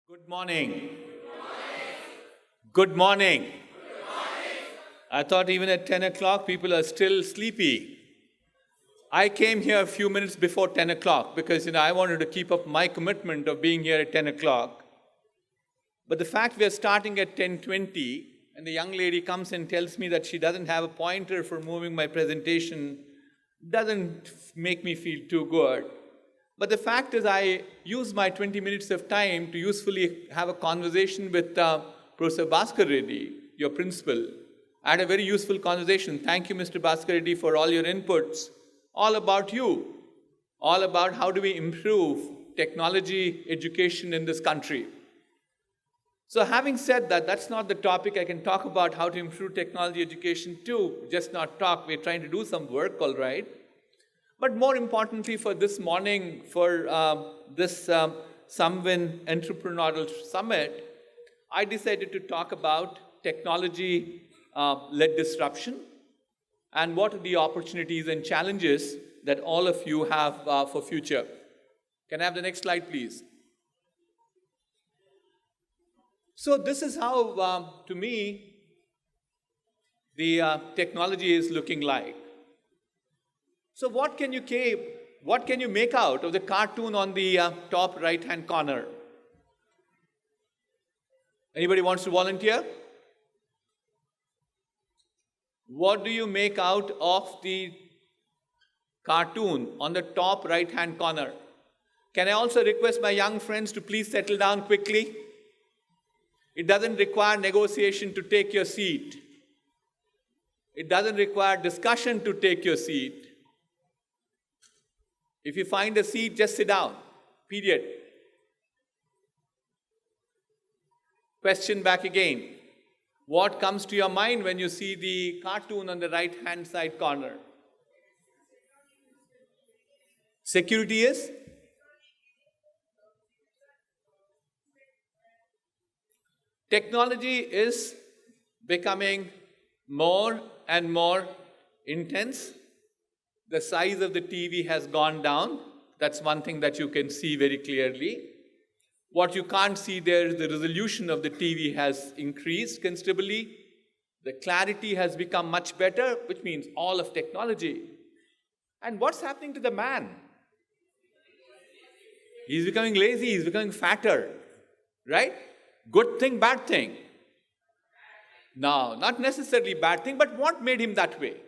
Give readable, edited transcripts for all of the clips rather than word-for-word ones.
Good morning. Good morning. I thought even at 10 o'clock people are still sleepy. I came here a few minutes before 10 o'clock because I wanted to keep up my commitment of being here at 10 o'clock. But the fact we are starting at 10:20 and the young lady comes and tells me that she doesn't have a pointer for moving my presentation doesn't make me feel too good. But the fact is I used my 20 minutes of time to usefully have a conversation with Professor Bhaskar Reddy, your principal. I had a very useful conversation. Thank you, Mr. Bhaskar Reddy, for all your inputs. All about you. All about how do we improve technology education in this country. So having said that, that's not the topic. I can talk about how to improve technology education too. Just not talk. We're trying to do some work, all right. But more importantly for this morning, for this Sumvn Entrepreneurial Summit, I decided to talk about technology-led disruption and what are the opportunities and challenges that all of you have for future. Can I have the next slide, please? So this is how, to me, the technology is looking like. So what can you make out of the cartoon on the top right-hand corner? Anybody wants to volunteer? What do you make out of the cartoon on the top right-hand corner? Can I also request my young friends to please settle down quickly? It doesn't require negotiation to take your seat. It doesn't require discussion to take your seat. If you find a seat, just sit down, period. Question back again. What comes to your mind when you see the cartoon on the right-hand side corner? Security is? Technology is becoming more and more intense. The size of the TV has gone down. That's one thing that you can see very clearly. What you can't see there is the resolution of the TV has increased considerably. The clarity has become much better, which means all of technology. And what's happening to the man? He's becoming lazy, he's becoming fatter, right? Good thing, bad thing? No, not necessarily bad thing, but what made him that way?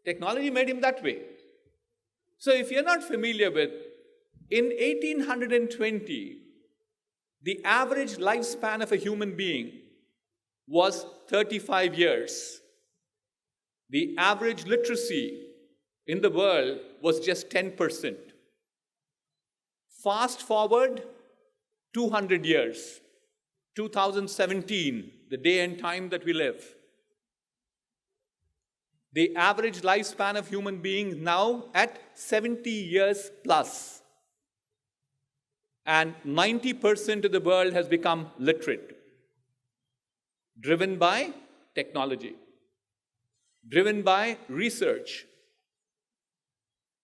Technology made him that way. So if you're not familiar with, in 1820, the average lifespan of a human being was 35 years. The average literacy in the world was just 10%. Fast forward 200 years, 2017, the day and time that we live. The average lifespan of human beings now at 70 years plus. And 90% of the world has become literate. Driven by technology. Driven by research.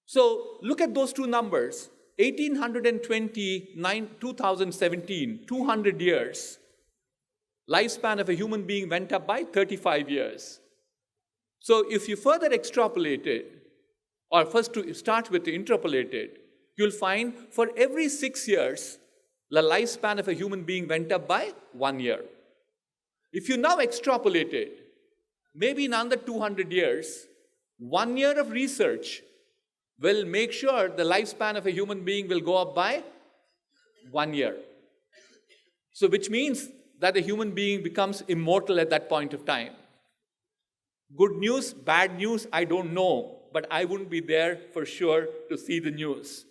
So look at those two numbers. 1820, 2017, 200 years. Lifespan of a human being went up by 35 years. So if you further extrapolate it, or first to start with the interpolated, you'll find for every 6 years, the lifespan of a human being went up by 1 year. If you now extrapolate it, maybe in under 200 years, 1 year of research will make sure the lifespan of a human being will go up by 1 year. So which means that the human being becomes immortal at that point of time. Good news, bad news, I don't know, but I wouldn't be there for sure to see the news.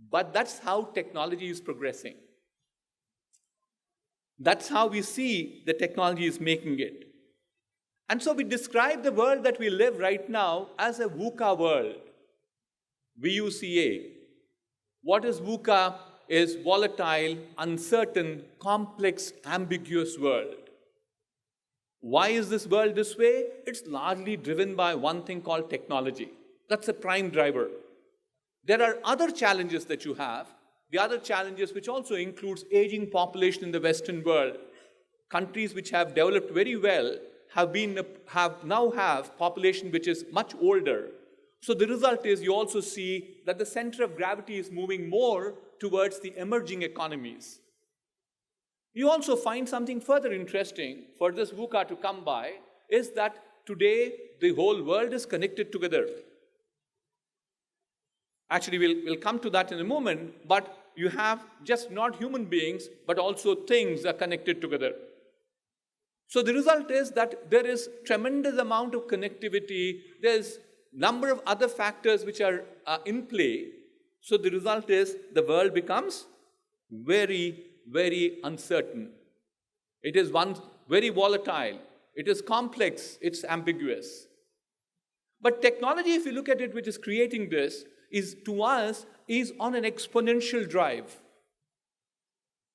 But that's how technology is progressing. That's how we see the technology is making it. And so we describe the world that we live right now as a VUCA world. VUCA. What is VUCA? Is volatile, uncertain, complex, ambiguous world. Why is this world this way? It's largely driven by one thing called technology. That's a prime driver. There are other challenges that you have. the other challenges, which also includes aging population in the Western world. Countries which have developed very well now have population which is much older. So the result is you also see that the center of gravity is moving more towards the emerging economies. You also find something further interesting for this VUCA to come by is that today the whole world is connected together. Actually, we'll come to that in a moment, but you have just not human beings, but also things are connected together. So the result is that there is tremendous amount of connectivity. There's number of other factors which are in play. So the result is the world becomes very, very uncertain. It is very volatile. It is complex. It's ambiguous. But technology, if you look at it, which is creating this, is on an exponential drive.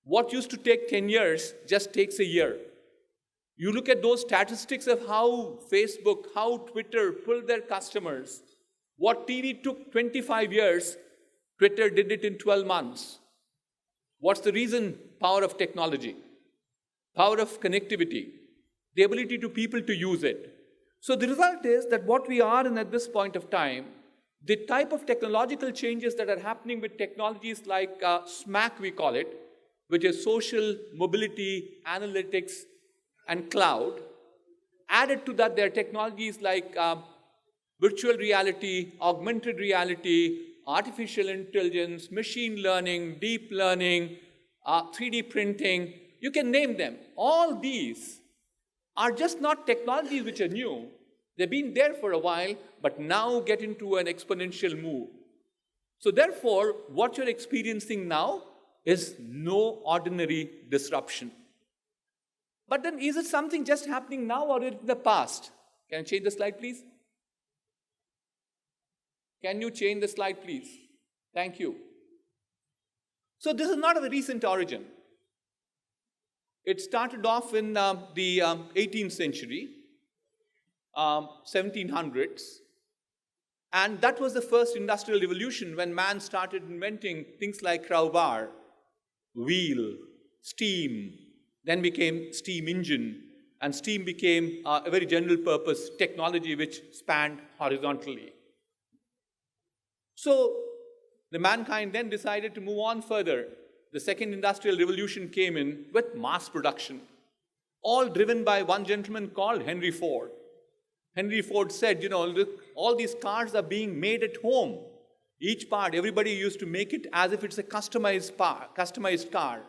What used to take 10 years just takes a year. You look at those statistics of how Facebook, how Twitter pulled their customers. What TV took 25 years, Twitter did it in 12 months. What's the reason? Power of technology, power of connectivity, the ability to people to use it. So the result is that what we are in at this point of time, the type of technological changes that are happening with technologies like SMAC, we call it, which is social, mobility, analytics, and cloud. Added to that, there are technologies like virtual reality, augmented reality, artificial intelligence, machine learning, deep learning, 3D printing. You can name them. All these are just not technologies which are new. They've been there for a while, but now get into an exponential move. So therefore, what you're experiencing now is no ordinary disruption. But then is it something just happening now or in the past? Can you change the slide, please? Can you change the slide, please? Thank you. So this is not of a recent origin. It started off in the 18th century, 1700s. And that was the first industrial revolution when man started inventing things like crowbar, wheel, steam, then became steam engine, and steam became a very general purpose technology which spanned horizontally. So the mankind then decided to move on further. The second industrial revolution came in with mass production, all driven by one gentleman called Henry Ford. Henry Ford said, you know, look, all these cars are being made at home. Each part, everybody used to make it as if it's a customized car.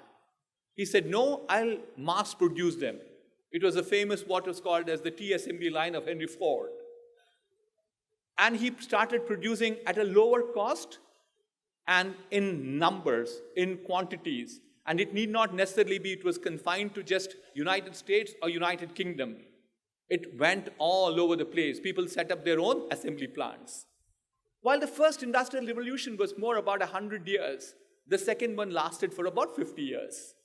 He said, no, I'll mass produce them. It was a famous, what was called as the T assembly line of Henry Ford. And he started producing at a lower cost and in numbers, in quantities. And it need not necessarily be, it was confined to just United States or United Kingdom. It went all over the place. People set up their own assembly plants. While the first industrial revolution was more about 100 years, the second one lasted for about 50 years.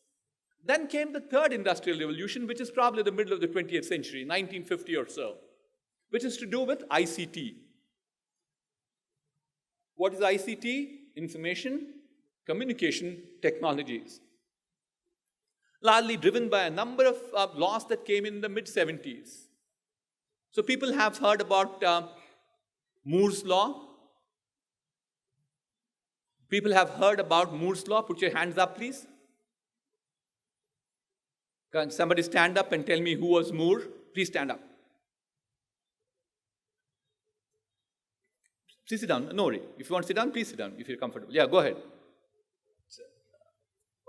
Then came the third industrial revolution, which is probably the middle of the 20th century, 1950 or so, which is to do with ICT. What is ICT? Information, communication technologies. Largely driven by a number of laws that came in the mid-70s. So people have heard about Moore's Law. People have heard about Moore's Law. Put your hands up, please. Can somebody stand up and tell me who was Moore? Please stand up. Please sit down. No worry. If you want to sit down, please sit down if you're comfortable. Yeah, go ahead. Sir,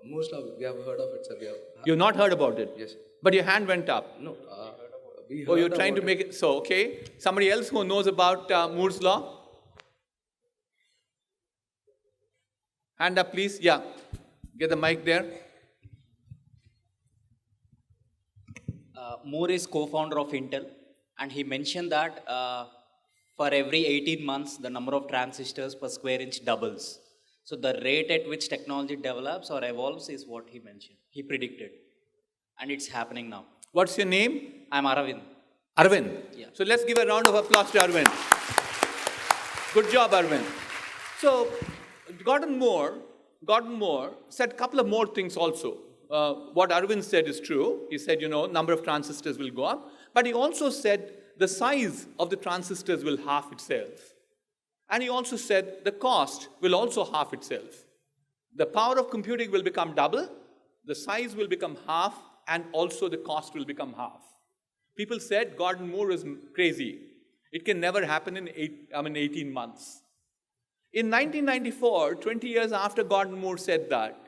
Moore's Law, we have heard of it, sir. You've not heard about it? Yes. But your hand went up. No, we heard. Oh, you're trying to make it so, okay. Somebody else who knows about Moore's Law? Hand up, please. Yeah. Get the mic there. Moore is co-founder of Intel, and he mentioned that for every 18 months, the number of transistors per square inch doubles. So the rate at which technology develops or evolves is what he mentioned. He predicted. And it's happening now. What's your name? I'm Aravind. Arvind. Yeah. So let's give a round of applause to Arvind. Good job, Arvind. So Gordon Moore Gordon Moore said a couple of more things also. What Arvind said is true. He said, number of transistors will go up. But he also said the size of the transistors will halve itself. And he also said the cost will also halve itself. The power of computing will become double, the size will become half, and also the cost will become half. People said Gordon Moore is crazy. It can never happen in 18 months. In 1994, 20 years after Gordon Moore said that,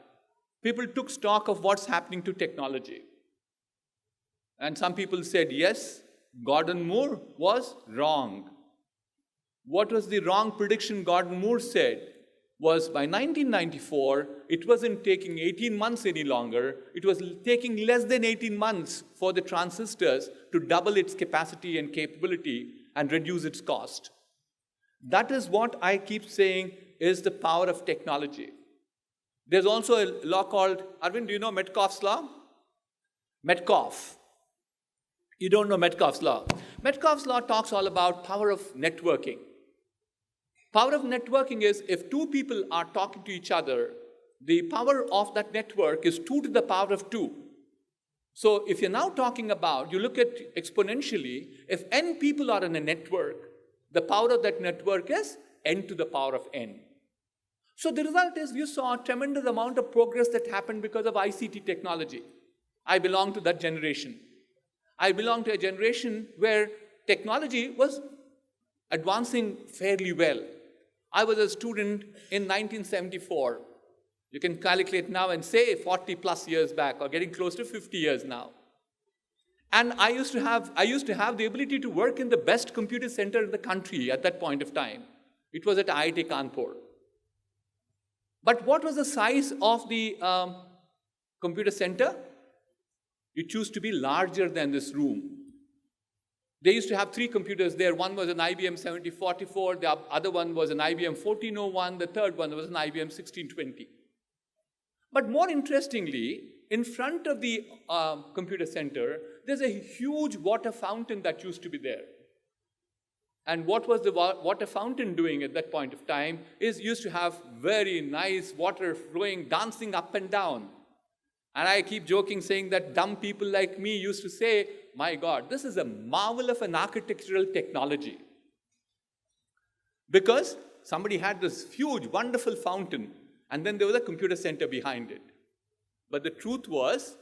people took stock of what's happening to technology. And some people said, yes, Gordon Moore was wrong. What was the wrong prediction Gordon Moore said was by 1994, it wasn't taking 18 months any longer. It was taking less than 18 months for the transistors to double its capacity and capability and reduce its cost. That is what I keep saying is the power of technology. There's also a law called, Arvind, do you know Metcalfe's law? Metcalfe. You don't know Metcalfe's law. Metcalfe's law talks all about power of networking. Power of networking is if two people are talking to each other, the power of that network is 2 to the power of 2. So if you're now talking about, you look at exponentially, if n people are in a network, the power of that network is n to the power of n. So the result is you saw a tremendous amount of progress that happened because of ICT technology. I belong to that generation. I belong to a generation where technology was advancing fairly well. I was a student in 1974. You can calculate now and say 40 plus years back or getting close to 50 years now. And I used to have the ability to work in the best computer center in the country at that point of time. It was at IIT Kanpur. But what was the size of the computer center? It used to be larger than this room. They used to have 3 computers there. One was an IBM 7044, the other one was an IBM 1401, the third one was an IBM 1620. But more interestingly, in front of the computer center, there's a huge water fountain that used to be there. And what was the water fountain doing at that point of time is used to have very nice water flowing, dancing up and down. And I keep joking, saying that dumb people like me used to say, my God, this is a marvel of an architectural technology. Because somebody had this huge, wonderful fountain, and then there was a computer center behind it. But the truth was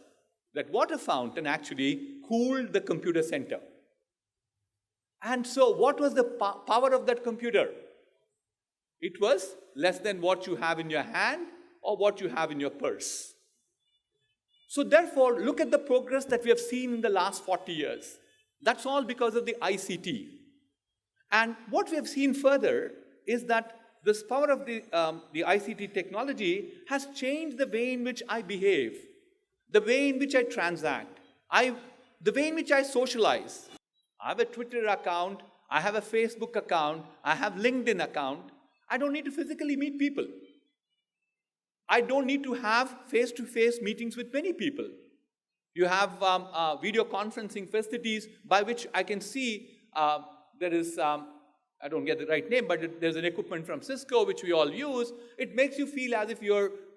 that water fountain actually cooled the computer center. And so what was the power of that computer? It was less than what you have in your hand or what you have in your purse. So therefore, look at the progress that we have seen in the last 40 years. That's all because of the ICT. And what we have seen further is that this power of the ICT technology has changed the way in which I behave, the way in which I transact, the way in which I socialize. I have a Twitter account, I have a Facebook account, I have LinkedIn account. I don't need to physically meet people. I don't need to have face-to-face meetings with many people. You have video conferencing facilities by which I can see there is, I don't get the right name, but there's an equipment from Cisco which we all use. It makes you feel as if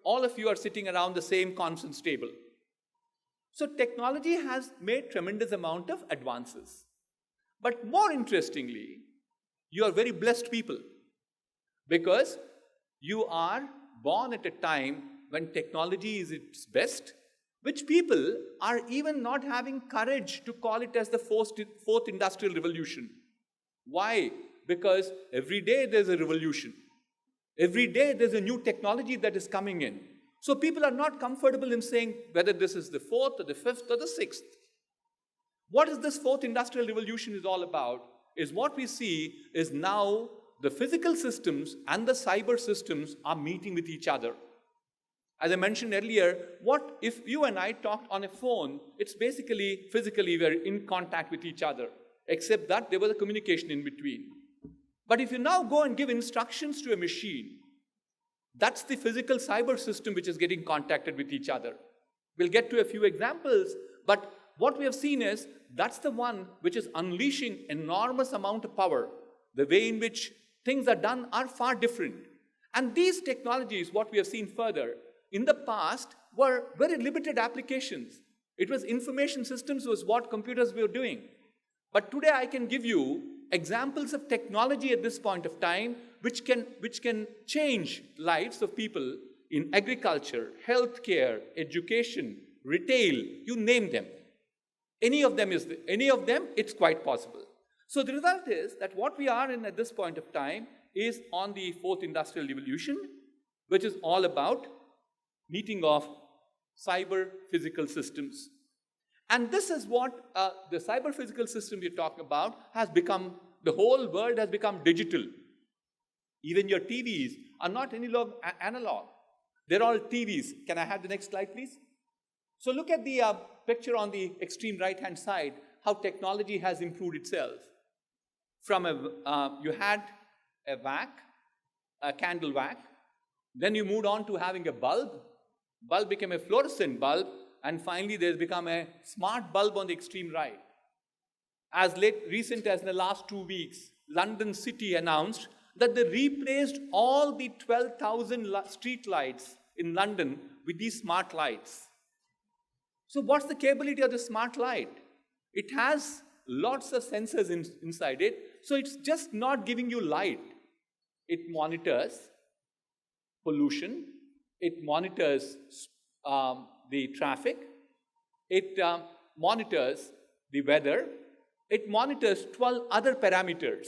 all of you are sitting around the same conference table. So technology has made tremendous amount of advances. But more interestingly, you are very blessed people because you are born at a time when technology is its best, which people are even not having courage to call it as the fourth industrial revolution. Why? Because every day there's a revolution. Every day there's a new technology that is coming in. So people are not comfortable in saying whether this is the 4th or the 5th or the 6th. What is this 4th industrial revolution is all about is what we see is now the physical systems and the cyber systems are meeting with each other. As I mentioned earlier, what if you and I talked on a phone, it's basically physically we're in contact with each other, except that there was a communication in between. But if you now go and give instructions to a machine, that's the physical cyber system which is getting contacted with each other. We'll get to a few examples, but what we have seen is that's the one which is unleashing enormous amount of power. The way in which things are done are far different. And these technologies, what we have seen further, in the past were very limited applications. It was information systems was what computers were doing. But today I can give you examples of technology at this point of time which can change lives of people in agriculture, healthcare, education, retail, you name them. Any of them, it's quite possible. So the result is that what we are in at this point of time is on the fourth industrial revolution, which is all about meeting of cyber physical systems. And this is what the cyber physical system we're talking about has become, the whole world has become digital. Even your TVs are not any longer analog. They're all TVs. Can I have the next slide, please? So look at the picture on the extreme right-hand side, how technology has improved itself. From you had a whack, a candle whack, then you moved on to having a bulb. Bulb became a fluorescent bulb, and finally there's become a smart bulb on the extreme right. As recent as in the last 2 weeks, London City announced that they replaced all the 12,000 street lights in London with these smart lights. So what's the capability of the smart light? It has lots of sensors inside it, so it's just not giving you light. It monitors pollution, it monitors the traffic, it monitors the weather, it monitors 12 other parameters.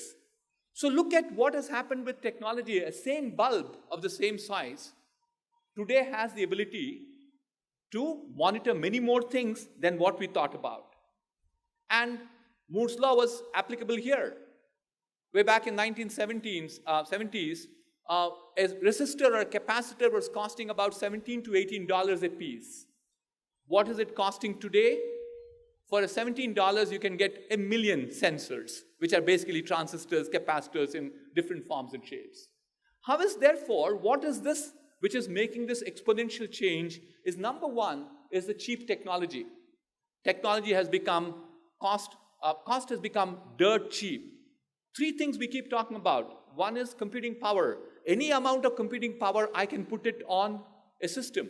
So look at what has happened with technology. A same bulb of the same size today has the ability to monitor many more things than what we thought about. And Moore's law was applicable here. Way back in 1970s, a resistor or a capacitor was costing about $17 to $18 a piece. What is it costing today? For $17, you can get 1 million sensors, which are basically transistors, capacitors in different forms and shapes. How is therefore, what is this which is making this exponential change is number one is the cheap technology. Technology has become cost has become dirt cheap. 3 things we keep talking about. One is computing power. Any amount of computing power, I can put it on a system.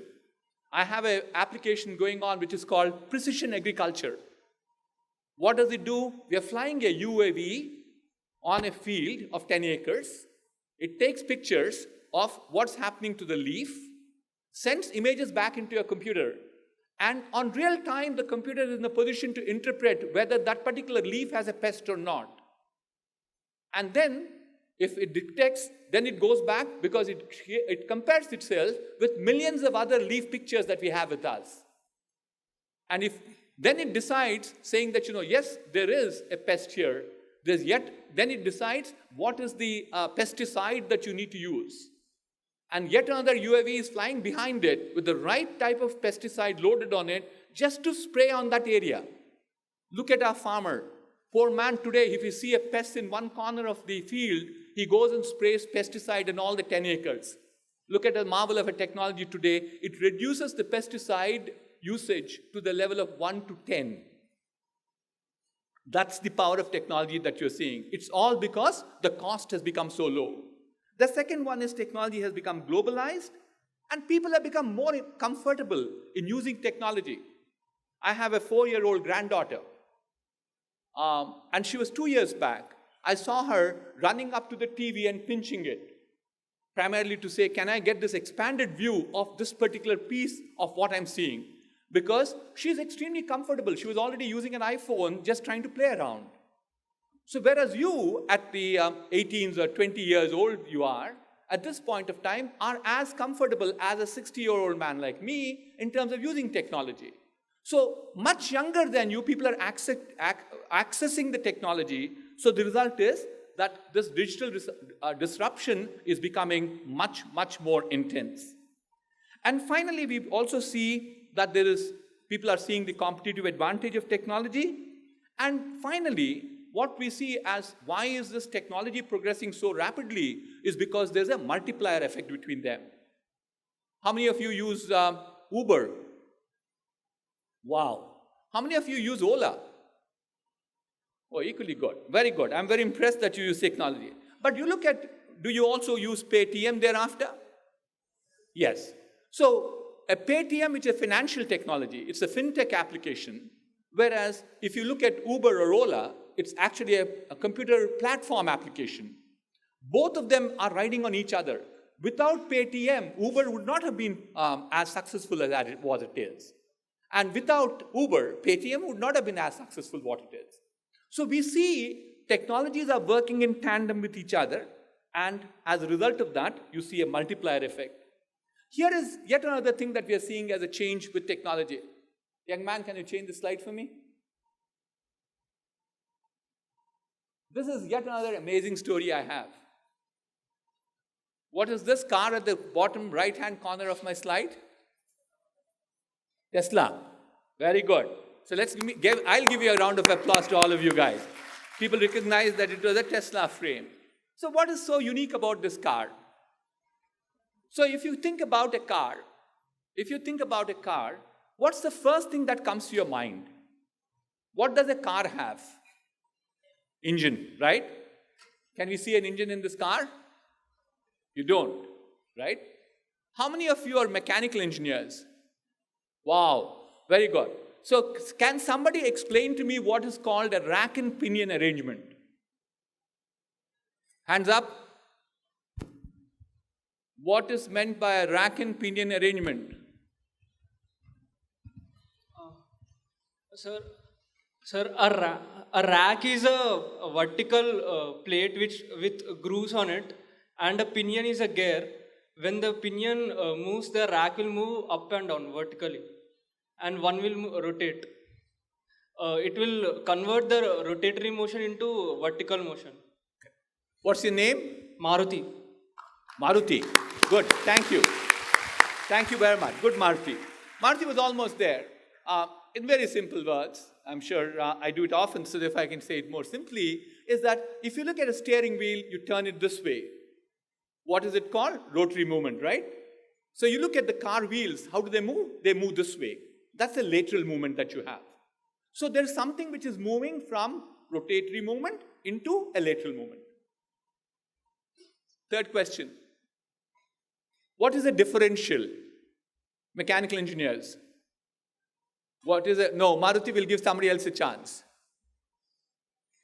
I have an application going on which is called precision agriculture. What does it do? We are flying a UAV on a field of 10 acres. It takes pictures of what's happening to the leaf, sends images back into a computer, and on real time, the computer is in a position to interpret whether that particular leaf has a pest or not. And then, if it detects, then it goes back because it compares itself with millions of other leaf pictures that we have with us. And then it decides, saying that, yes, there is a pest here, then it decides what is the pesticide that you need to use. And yet another UAV is flying behind it with the right type of pesticide loaded on it just to spray on that area. Look at our farmer. Poor man today, if you see a pest in one corner of the field, he goes and sprays pesticide in all the 10 acres. Look at the marvel of a technology today. It reduces the pesticide usage to the level of 1 to 10. That's the power of technology that you're seeing. It's all because the cost has become so low. The second one is technology has become globalized and people have become more comfortable in using technology. I have a 4-year-old granddaughter and she was 2 years back. I saw her running up to the TV and pinching it, primarily to say, can I get this expanded view of this particular piece of what I'm seeing? Because she's extremely comfortable. She was already using an iPhone just trying to play around. So whereas you, at the 18s or 20 years old you are, at this point of time, are as comfortable as a 60-year-old man like me in terms of using technology. So much younger than you, people are accessing the technology. So the result is that this digital disruption is becoming much, much more intense. And finally, we also see that people are seeing the competitive advantage of technology. And finally, what we see as why is this technology progressing so rapidly is because there's a multiplier effect between them. How many of you use Uber? Wow. How many of you use Ola? Oh, equally good. Very good. I'm very impressed that you use technology. But you look at do you also use Paytm thereafter? Yes. So a Paytm, which is a financial technology, it's a fintech application, whereas if you look at Uber or Ola, it's actually a computer platform application. Both of them are riding on each other. Without Paytm, Uber would not have been as successful as it is. And without Uber, Paytm would not have been as successful what it is. So we see technologies are working in tandem with each other, and as a result of that, you see a multiplier effect. Here is yet another thing that we are seeing as a change with technology. Young man, can you change the slide for me? This is yet another amazing story I have. What is this car at the bottom right-hand corner of my slide? Tesla. Very good. So I'll give you a round of applause to all of you guys. People recognize that it was a Tesla frame. So what is so unique about this car? So if you think about a car, what's the first thing that comes to your mind? What does a car have? Engine, right? Can we see an engine in this car? You don't, right? How many of you are mechanical engineers? Wow, very good. So can somebody explain to me what is called a rack and pinion arrangement? Hands up. What is meant by a rack and pinion arrangement? Sir, a rack is a vertical plate with grooves on it, and a pinion is a gear. When the pinion moves, the rack will move up and down vertically, and one will rotate. It will convert the rotatory motion into vertical motion. What's your name? Maruti. Maruti. Good. Thank you. Thank you very much. Good, Maruti. Maruti was almost there. In very simple words, I'm sure I do it often, so if I can say it more simply, is that if you look at a steering wheel, you turn it this way. What is it called? Rotary movement, right? So you look at the car wheels, how do they move? They move this way. That's a lateral movement that you have. So there's something which is moving from rotatory movement into a lateral movement. Third question. What is a differential? Mechanical engineers. What is it? No, Maruti will give somebody else a chance.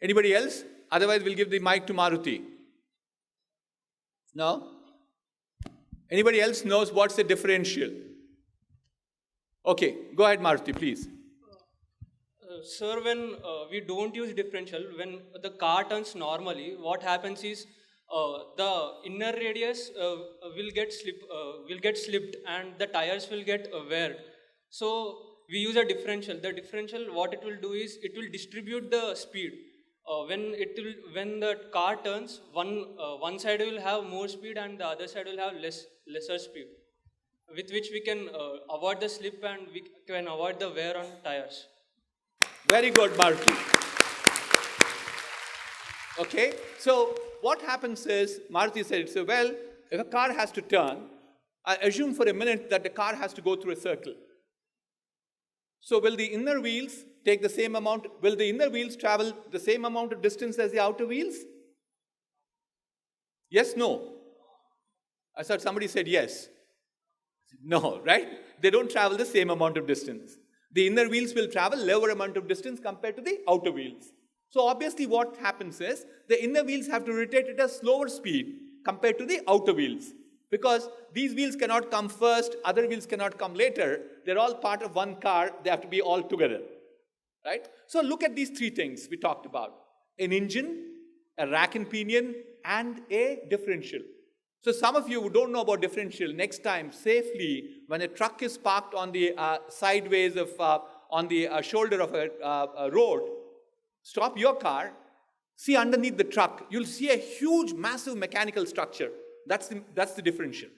Anybody else? Otherwise, we'll give the mic to Maruti. No? Anybody else knows what's a differential? Okay, go ahead, Maruti, please. Sir, when we don't use differential, when the car turns normally, what happens is the inner radius will get slipped, and the tires will get wear. So we use a differential. The differential, what it will do is it will distribute the speed. When the car turns, one side will have more speed and the other side will have lesser speed, with which we can avoid the slip and we can avoid the wear on tires. Very good, Maruti. Okay, so what happens is, Maruti said, so well, if a car has to turn, I assume for a minute that the car has to go through a circle. So will the inner wheels take the same amount, will the inner wheels travel the same amount of distance as the outer wheels? Yes, no? I thought somebody said yes. No, right? They don't travel the same amount of distance. The inner wheels will travel lower amount of distance compared to the outer wheels. So obviously what happens is, the inner wheels have to rotate at a slower speed compared to the outer wheels. Because these wheels cannot come first, other wheels cannot come later. They're all part of one car. They have to be all together. Right? So look at these three things we talked about. An engine, a rack and pinion, and a differential. So some of you who don't know about differential, next time, safely, when a truck is parked on the sideways of, on the shoulder of a road, stop your car, see underneath the truck, you'll see a huge, massive mechanical structure. That's the differential.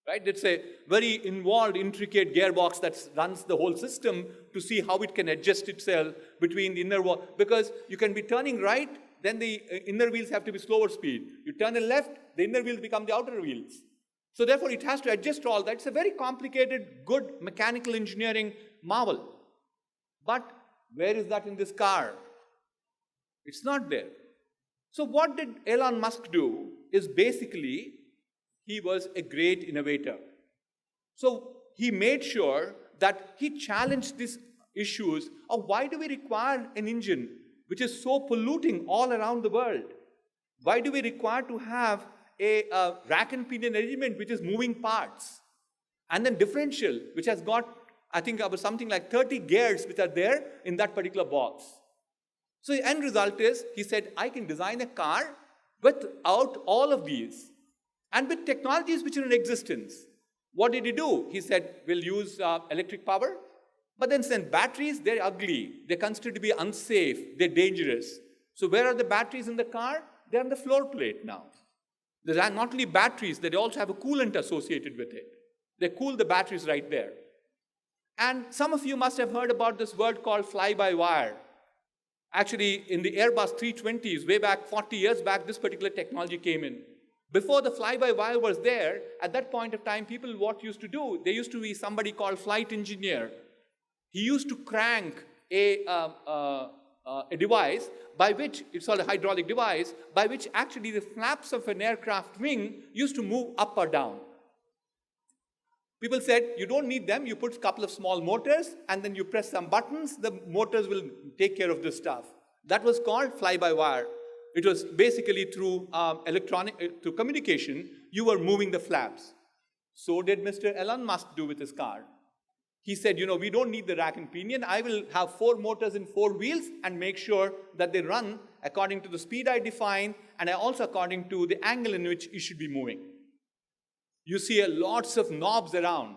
Right? It's a very involved, intricate gearbox that runs the whole system to see how it can adjust itself between the inner wall. Because you can be turning right, then the inner wheels have to be slower speed. You turn left, the inner wheels become the outer wheels. So therefore, it has to adjust all that. It's a very complicated, good mechanical engineering marvel. But where is that in this car? It's not there. So what did Elon Musk do is basically he was a great innovator. So he made sure that he challenged these issues of why do we require an engine which is so polluting all around the world? Why do we require to have a rack and pinion arrangement which is moving parts? And then differential, which has got, I think, about something like 30 gears which are there in that particular box. So the end result is, he said, I can design a car without all of these and with technologies which are in existence. What did he do? He said, we'll use electric power, but then send batteries, they're ugly. They're considered to be unsafe. They're dangerous. So where are the batteries in the car? They're on the floor plate now. There are not only batteries, they also have a coolant associated with it. They cool the batteries right there. And some of you must have heard about this word called fly-by-wire. Actually, in the Airbus 320s, way back 40 years back, this particular technology came in. Before the fly-by-wire was there, at that point of time, people what used to do? There used to be somebody called flight engineer. He used to crank a device by which, it's called a hydraulic device, by which actually the flaps of an aircraft wing used to move up or down. People said, you don't need them, you put a couple of small motors, and then you press some buttons, the motors will take care of this stuff. That was called fly-by-wire. It was basically through through communication, you were moving the flaps. So did Mr. Elon Musk do with his car. He said, we don't need the rack and pinion. I will have 4 motors and 4 wheels and make sure that they run according to the speed I define and also according to the angle in which it should be moving. You see lots of knobs around.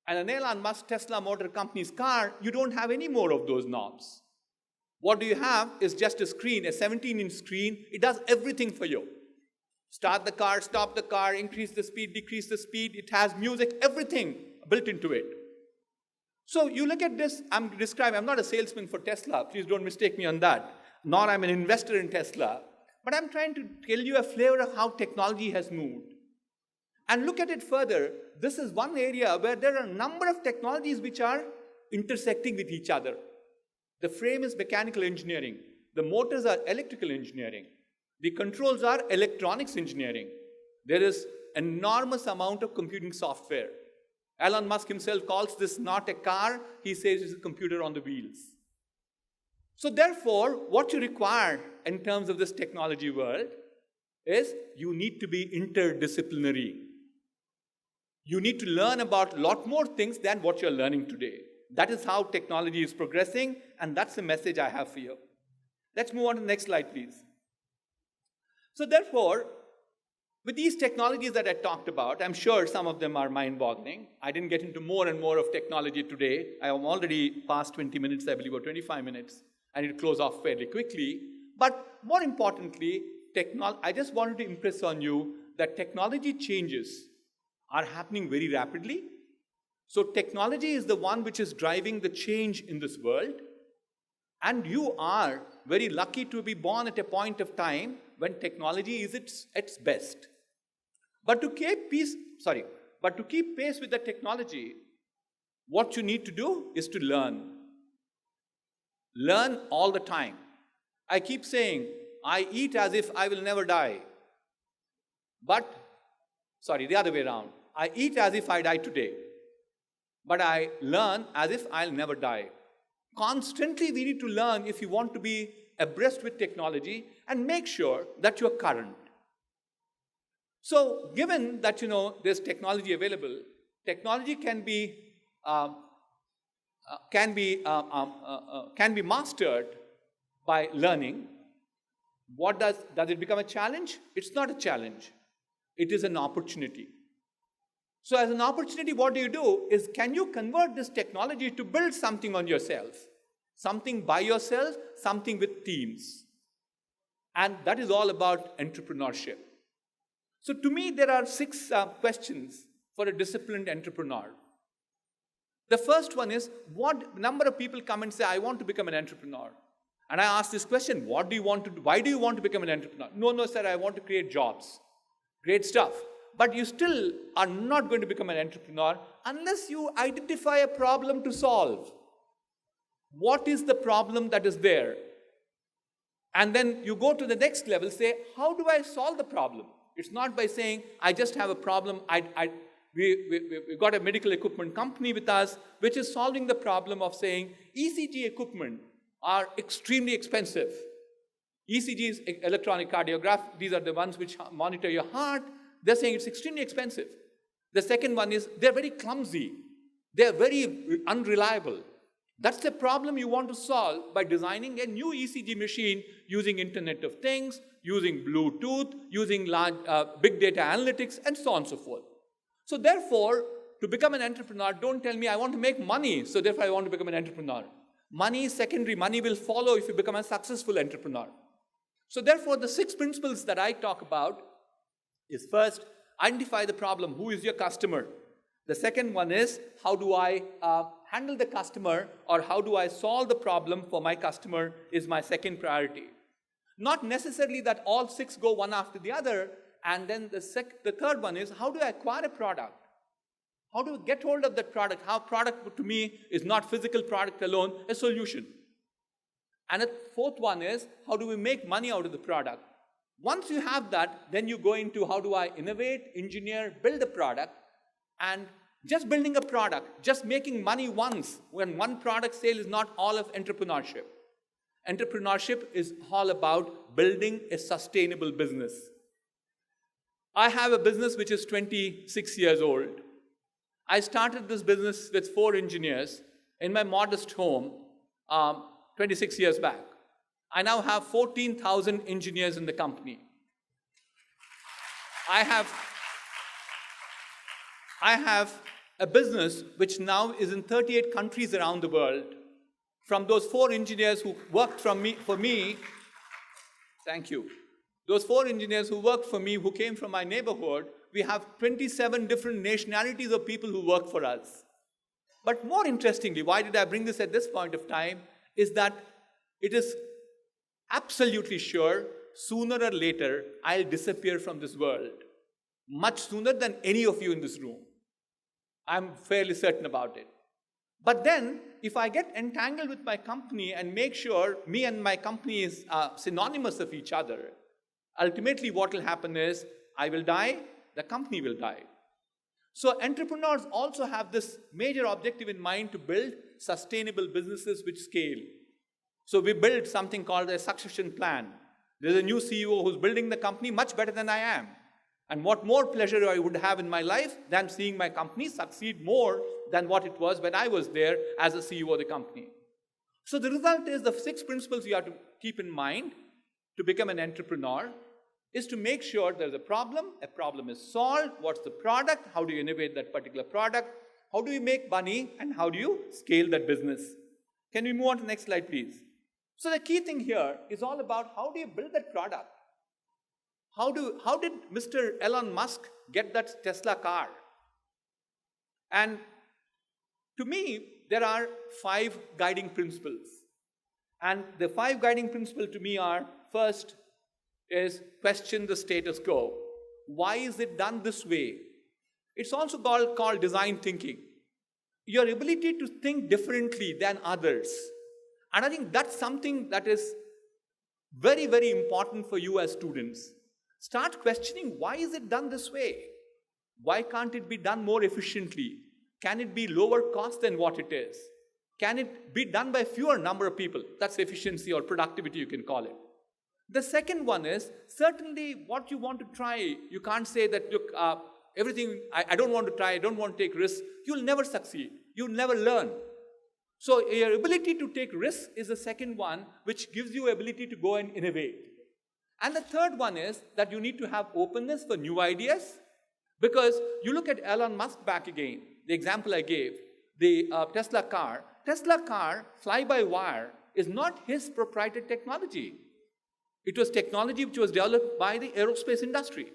And an Elon Musk Tesla Motor Company's car, you don't have any more of those knobs. What do you have is just a screen, a 17-inch screen. It does everything for you. Start the car, stop the car, increase the speed, decrease the speed. It has music, everything built into it. So you look at this, I'm not a salesman for Tesla. Please don't mistake me on that. Nor I'm an investor in Tesla. But I'm trying to tell you a flavor of how technology has moved. And look at it further. This is one area where there are a number of technologies which are intersecting with each other. The frame is mechanical engineering. The motors are electrical engineering. The controls are electronics engineering. There is an enormous amount of computing software. Elon Musk himself calls this not a car. He says it's a computer on the wheels. So therefore, what you require in terms of this technology world is you need to be interdisciplinary. You need to learn about a lot more things than what you're learning today. That is how technology is progressing, and that's the message I have for you. Let's move on to the next slide, please. So therefore, with these technologies that I talked about, I'm sure some of them are mind-boggling. I didn't get into more and more of technology today. I am already past 20 minutes, I believe, or 25 minutes. I need to close off fairly quickly. But more importantly, I just wanted to impress on you that technology changes are happening very rapidly. So technology is the one which is driving the change in this world. And you are very lucky to be born at a point of time when technology is its best. But to keep pace with the technology, what you need to do is to learn. Learn all the time. I keep saying, I eat as if I will never die. The other way around. I eat as if I die today. But I learn as if I'll never die. Constantly we need to learn if you want to be abreast with technology and make sure that you're current. So given that there's technology available, technology can be mastered by learning. Does it become a challenge? It's not a challenge. It is an opportunity. So as an opportunity, what do you do is, can you convert this technology to build something on yourself? Something by yourself, something with teams. And that is all about entrepreneurship. So to me, there are 6 questions for a disciplined entrepreneur. The first one is, what number of people come and say, I want to become an entrepreneur? And I ask this question, what do you want to do? Why do you want to become an entrepreneur? No, sir, I want to create jobs. Great stuff. But you still are not going to become an entrepreneur unless you identify a problem to solve. What is the problem that is there? And then you go to the next level, say, how do I solve the problem? It's not by saying, I just have a problem. We've got a medical equipment company with us, which is solving the problem of saying ECG equipment are extremely expensive. ECG is electronic cardiograph. These are the ones which monitor your heart. They're saying it's extremely expensive. The second one is they're very clumsy. They're very unreliable. That's the problem you want to solve by designing a new ECG machine using Internet of Things, using Bluetooth, using large, big data analytics, and so on and so forth. So therefore, to become an entrepreneur, don't tell me I want to make money, so therefore I want to become an entrepreneur. Money is secondary. Money will follow if you become a successful entrepreneur. So therefore, the 6 principles that I talk about is first, identify the problem. Who is your customer? The second one is, how do I handle the customer, or how do I solve the problem for my customer is my second priority. Not necessarily that all 6 go one after the other, and then the third one is, how do I acquire a product? How do I get hold of that product? How product to me is not physical product alone, a solution. And the fourth one is, how do we make money out of the product? Once you have that, then you go into how do I innovate, engineer, build a product. And just building a product, just making money once, when one product sale is not all of entrepreneurship. Entrepreneurship is all about building a sustainable business. I have a business which is 26 years old. I started this business with 4 engineers in my modest home 26 years back. I now have 14,000 engineers in the company. I have a business which now is in 38 countries around the world. From those 4 engineers who worked for me, thank you. Those 4 engineers who worked for me, who came from my neighborhood, we have 27 different nationalities of people who work for us. But more interestingly, why did I bring this at this point of time, is that it is absolutely sure, sooner or later, I'll disappear from this world. Much sooner than any of you in this room. I'm fairly certain about it. But then, if I get entangled with my company and make sure me and my company is synonymous of each other, ultimately what will happen is, I will die, the company will die. So entrepreneurs also have this major objective in mind to build sustainable businesses which scale. So we built something called a succession plan. There's a new CEO who's building the company much better than I am. And what more pleasure I would have in my life than seeing my company succeed more than what it was when I was there as a CEO of the company. So the result is the 6 principles you have to keep in mind to become an entrepreneur is to make sure there's a problem is solved, what's the product, how do you innovate that particular product, how do you make money, and how do you scale that business. Can we move on to the next slide, please? So the key thing here is all about how do you build that product? How did Mr. Elon Musk get that Tesla car? And to me, there are 5 guiding principles. And the 5 guiding principles to me are, first is question the status quo. Why is it done this way? It's also called design thinking. Your ability to think differently than others. And I think that's something that is very, very important for you as students. Start questioning, why is it done this way? Why can't it be done more efficiently? Can it be lower cost than what it is? Can it be done by fewer number of people? That's efficiency or productivity, you can call it. The second one is, certainly what you want to try, you can't say that, look, everything, I don't want to try, I don't want to take risks. You'll never succeed. You'll never learn. So your ability to take risks is the second one, which gives you ability to go and innovate. And the third one is that you need to have openness for new ideas, because you look at Elon Musk back again, the example I gave, the Tesla car, fly-by-wire is not his proprietary technology. It was technology which was developed by the aerospace industry.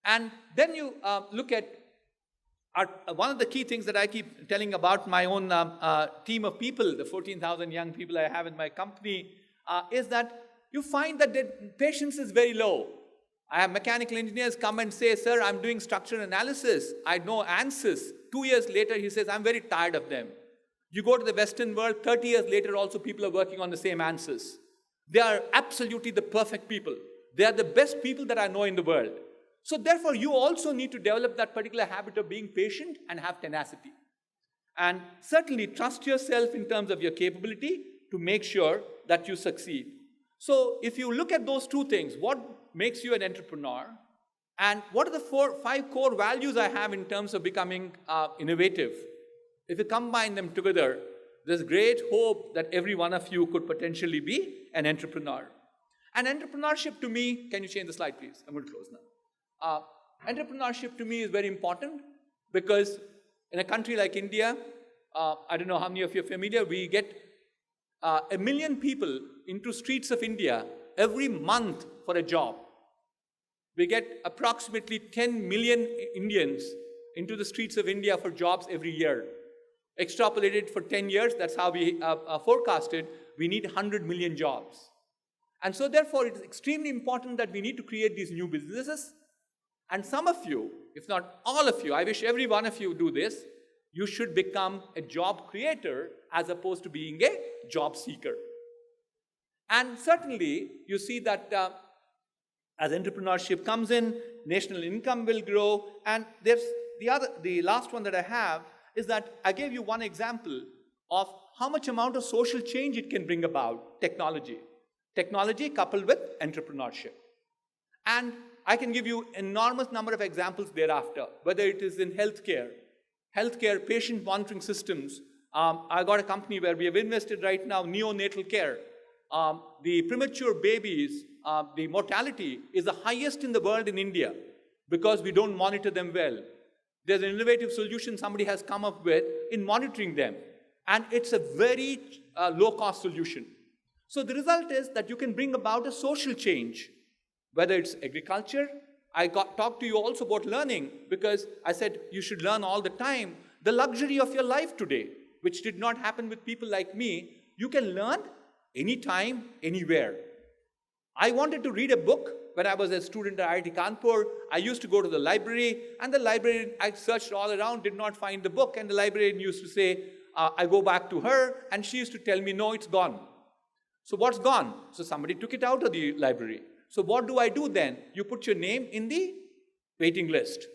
And then you look at one of the key things that I keep telling about my own team of people, the 14,000 young people I have in my company, is that you find that the patience is very low. I have mechanical engineers come and say, sir, I'm doing structural analysis. I know ANSYS. 2 years later, he says, I'm very tired of them. You go to the Western world, 30 years later also people are working on the same ANSYS. They are absolutely the perfect people. They are the best people that I know in the world. So therefore, you also need to develop that particular habit of being patient and have tenacity. And certainly trust yourself in terms of your capability to make sure that you succeed. So if you look at those two things, what makes you an entrepreneur, and what are the 5 core values I have in terms of becoming innovative? If you combine them together, there's great hope that every one of you could potentially be an entrepreneur. And entrepreneurship to me, can you change the slide please? I'm going to close now. Entrepreneurship to me is very important because in a country like India, I don't know how many of you are familiar, we get 1 million people into streets of India every month for a job. We get approximately 10 million Indians into the streets of India for jobs every year. Extrapolated for 10 years, that's how we forecasted, we need 100 million jobs. And so therefore, it is extremely important that we need to create these new businesses. And some of you, if not all of you, I wish every one of you do this, you should become a job creator as opposed to being a job seeker. And certainly, you see that as entrepreneurship comes in, national income will grow. And there's the last one that I have is that I gave you one example of how much amount of social change it can bring about, technology. Technology coupled with entrepreneurship. And I can give you enormous number of examples thereafter, whether it is in healthcare, patient monitoring systems. I got a company where we have invested right now, neonatal care. The premature babies, the mortality is the highest in the world in India because we don't monitor them well. There's an innovative solution somebody has come up with in monitoring them. And it's a very low-cost solution. So the result is that you can bring about a social change, whether it's agriculture. I talked to you also about learning because I said you should learn all the time. The luxury of your life today, which did not happen with people like me, you can learn anytime, anywhere. I wanted to read a book when I was a student at IIT Kanpur. I used to go to the library, and the librarian, I searched all around, did not find the book, and the librarian used to say, I go back to her, and she used to tell me, no, it's gone. So what's gone? So somebody took it out of the library. So what do I do then? You put your name in the waiting list.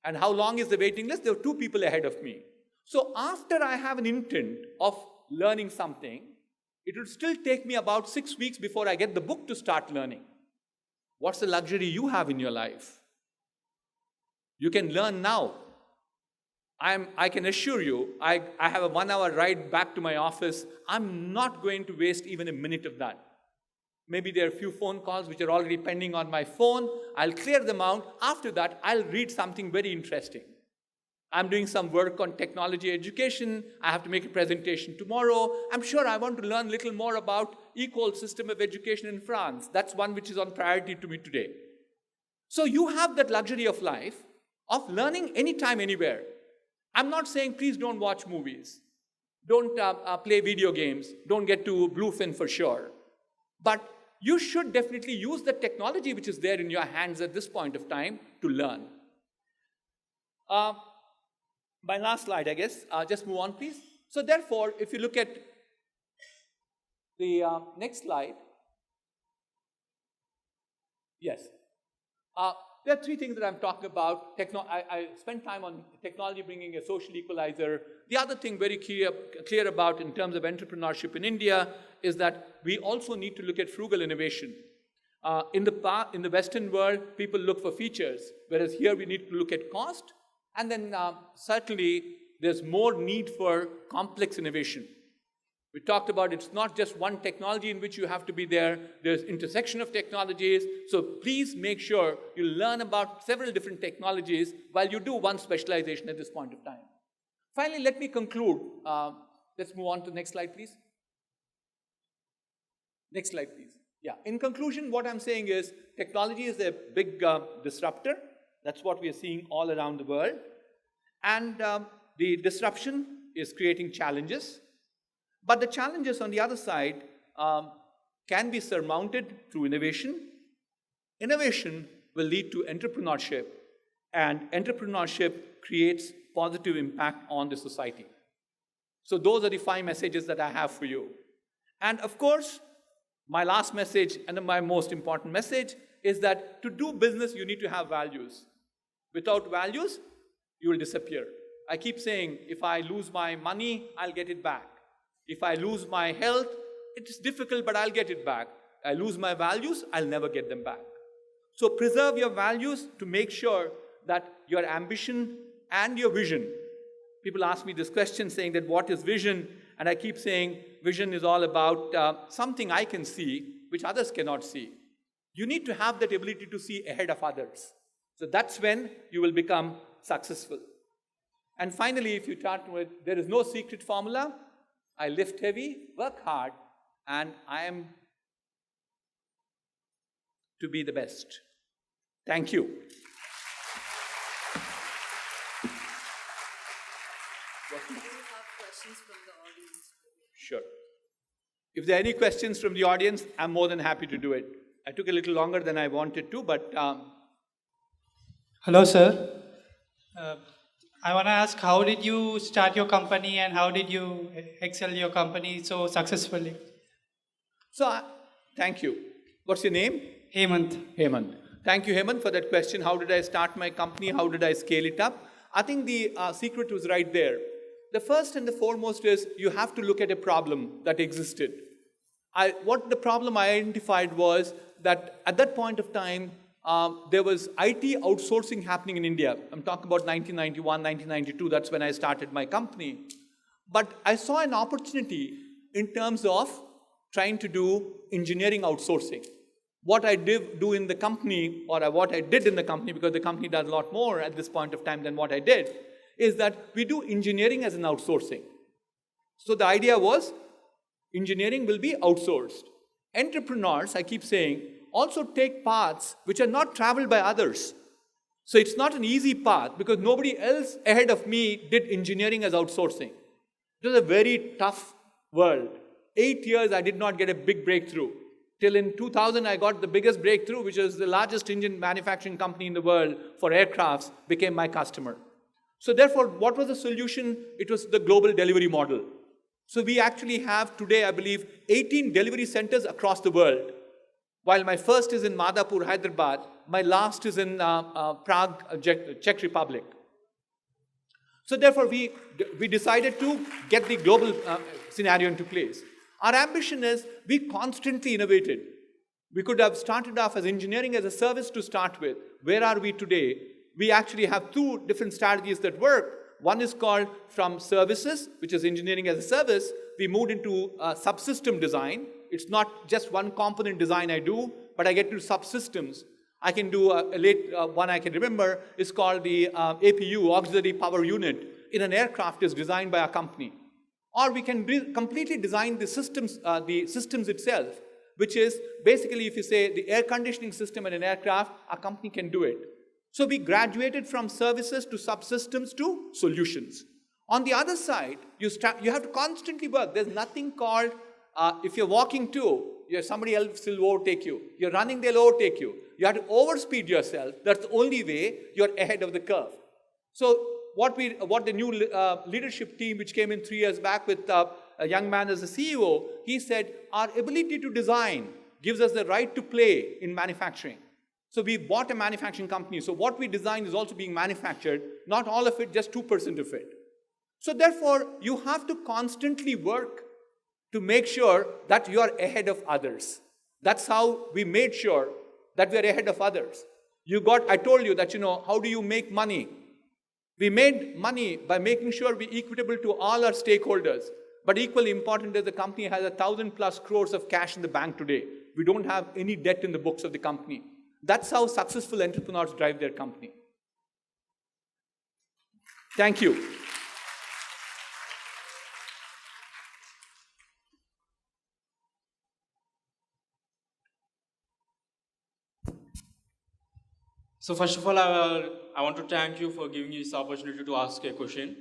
And how long is the waiting list? There were 2 people ahead of me. So after I have an intent of learning something, it will still take me about 6 weeks before I get the book to start learning. What's the luxury you have in your life? You can learn now. I can assure you, I have a 1-hour ride back to my office. I'm not going to waste even a minute of that. Maybe there are a few phone calls which are already pending on my phone. I'll clear them out. After that, I'll read something very interesting. I'm doing some work on technology education. I have to make a presentation tomorrow. I'm sure I want to learn a little more about equal system of education in France. That's one which is on priority to me today. So you have that luxury of life of learning anytime, anywhere. I'm not saying please don't watch movies. Don't play video games. Don't get to bluefin for sure. But you should definitely use the technology which is there in your hands at this point of time to learn. My last slide, I guess. Just move on, please. So therefore, if you look at the next slide. Yes. There are 3 things that I'm talking about. I spent time on technology bringing a social equalizer. The other thing very clear about in terms of entrepreneurship in India is that we also need to look at frugal innovation. In the Western world, people look for features, whereas here we need to look at cost. And then certainly, there's more need for complex innovation. We talked about it's not just one technology in which you have to be there. There's intersection of technologies. So please make sure you learn about several different technologies while you do one specialization at this point of time. Finally, let me conclude. Let's move on to the next slide, please. Next slide, please. Yeah. In conclusion, what I'm saying is technology is a big disruptor. That's what we are seeing all around the world. And the disruption is creating challenges. But the challenges on the other side can be surmounted through innovation. Innovation will lead to entrepreneurship, and entrepreneurship creates positive impact on the society. So those are the 5 messages that I have for you. And of course, my last message and my most important message is that to do business, you need to have values. Without values, you will disappear. I keep saying, if I lose my money, I'll get it back. If I lose my health, it's difficult, but I'll get it back. I lose my values, I'll never get them back. So preserve your values to make sure that your ambition and your vision. People ask me this question saying that what is vision? And I keep saying vision is all about something I can see which others cannot see. You need to have that ability to see ahead of others. So that's when you will become successful. And finally, if you start with, there is no secret formula. I lift heavy, work hard, and I am to be the best. Thank you. Do you have questions from the audience? Sure. If there are any questions from the audience, I'm more than happy to do it. I took a little longer than I wanted to, but Hello, sir. I want to ask, how did you start your company and how did you excel your company so successfully? Thank you. What's your name? Hemant. Hemant. Thank you, Hemant, for that question. How did I start my company? How did I scale it up? I think the secret was right there. The first and the foremost is you have to look at a problem that existed. What the problem I identified was that at that point of time, there was IT outsourcing happening in India. I'm talking about 1991, 1992. That's when I started my company. But I saw an opportunity in terms of trying to do engineering outsourcing. What I did do in the company, or what I did in the company, because the company does a lot more at this point of time than what I did, is that we do engineering as an outsourcing. So the idea was engineering will be outsourced. Entrepreneurs, I keep saying, also take paths which are not traveled by others. So it's not an easy path because nobody else ahead of me did engineering as outsourcing. It was a very tough world. 8 years I did not get a big breakthrough. Till in 2000 I got the biggest breakthrough, which was the largest engine manufacturing company in the world for aircrafts became my customer. So therefore, what was the solution? It was the global delivery model. So we actually have today, I believe, 18 delivery centers across the world. While my first is in Madhapur, Hyderabad, my last is in Prague, Czech Republic. So therefore, we decided to get the global scenario into place. Our ambition is we constantly innovated. We could have started off as engineering as a service to start with. Where are we today? We actually have two different strategies that work. One is called from services, which is engineering as a service. We moved into subsystem design. It's not just one component design I do, but I get to subsystems. I can do a late one I can remember is called the APU, Auxiliary Power Unit, in an aircraft is designed by a company. Or we can completely design the systems itself, which is basically if you say the air conditioning system in an aircraft, a company can do it. So we graduated from services to subsystems to solutions. On the other side, you have to constantly work. There's nothing called, if you're walking too, somebody else will overtake you. You're running, they'll overtake you. You have to overspeed yourself. That's the only way you're ahead of the curve. So what the new leadership team, which came in 3 years back with a young man as a CEO, he said, our ability to design gives us the right to play in manufacturing. So we bought a manufacturing company. So what we design is also being manufactured, not all of it, just 2% of it. So therefore, you have to constantly work to make sure that you are ahead of others. That's how we made sure that we are ahead of others. I told you that, how do you make money? We made money by making sure we're equitable to all our stakeholders. But equally important is the company has 1,000+ crores of cash in the bank today. We don't have any debt in the books of the company. That's how successful entrepreneurs drive their company. Thank you. So first of all, I want to thank you for giving me this opportunity to ask a question.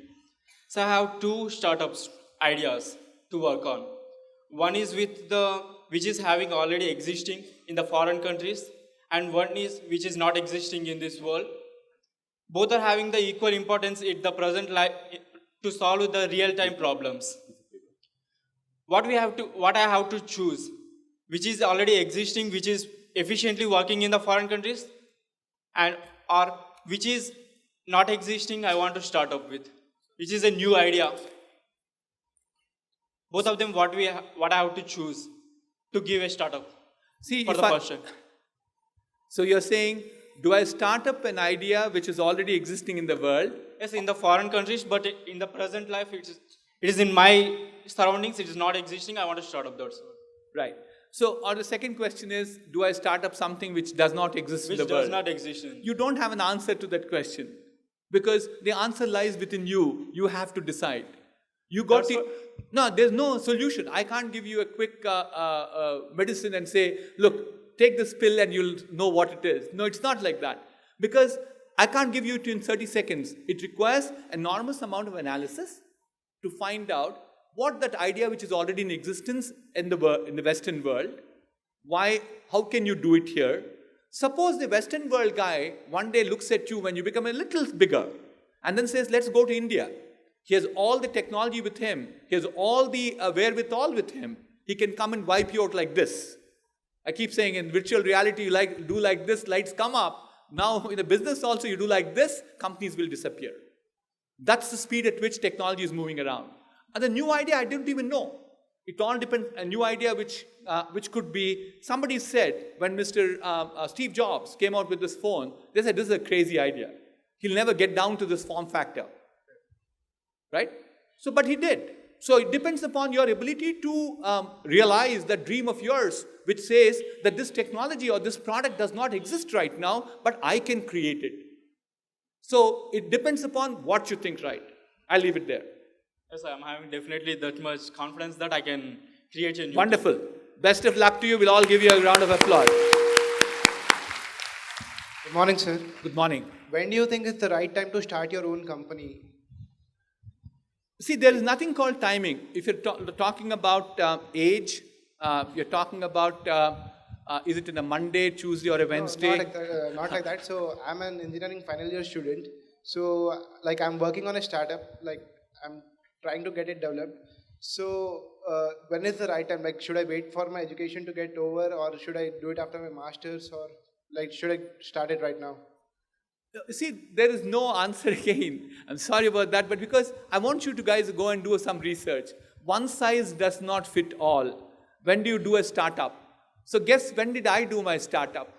So I have two startups ideas to work on. One is which is having already existing in the foreign countries, and one is which is not existing in this world. Both are having the equal importance in the present life to solve the real-time problems. What I have to choose, which is already existing, which is efficiently working in the foreign countries, and or which is not existing, I want to start up with, which is a new idea. Both of them, what I have to choose to give a startup See, for if the I, person. so you're saying, do I start up an idea which is already existing in the world? Yes, in the foreign countries, but in the present life, it is in my surroundings, it is not existing. I want to start up that. Right. So, or the second question is, do I start up something which does not exist Which in the does world? not exist. You don't have an answer to that question because the answer lies within you. You have to decide. You got That's to. No, there's no solution. I can't give you a quick medicine and say, look, take this pill and you'll know what it is. No, it's not like that. Because I can't give you it in 30 seconds. It requires enormous amount of analysis to find out what that idea which is already in existence in the Western world, how can you do it here? Suppose the Western world guy one day looks at you when you become a little bigger and then says, let's go to India. He has all the technology with him. He has all the wherewithal with him. He can come and wipe you out like this. I keep saying in virtual reality, you do like this, lights come up. Now in the business also, you do like this, companies will disappear. That's the speed at which technology is moving around. And the new idea, I didn't even know. It all depends. A new idea which could be, somebody said when Mr. Steve Jobs came out with this phone, they said, this is a crazy idea. He'll never get down to this form factor. Right? So, but he did. So it depends upon your ability to realize that dream of yours, which says that this technology or this product does not exist right now, but I can create it. So it depends upon what you think right. I'll leave it there. Yes, I'm having definitely that much confidence that I can create a new. Wonderful. Best of luck to you. We'll all give you a round of applause. Good morning, sir. Good morning. When do you think it's the right time to start your own company? See, there is nothing called timing. If you're talking about age, you're talking about is it in a Monday, Tuesday, or a Wednesday? No, not like that. So I'm an engineering final year student. So like I'm working on a startup. Like I'm trying to get it developed. So when is the right time? Like should I wait for my education to get over, or should I do it after my masters, or like should I start it right now? See, there is no answer again. I'm sorry about that, but because I want you to guys go and do some research. One size does not fit all. When do you do a startup? So guess when did I do my startup?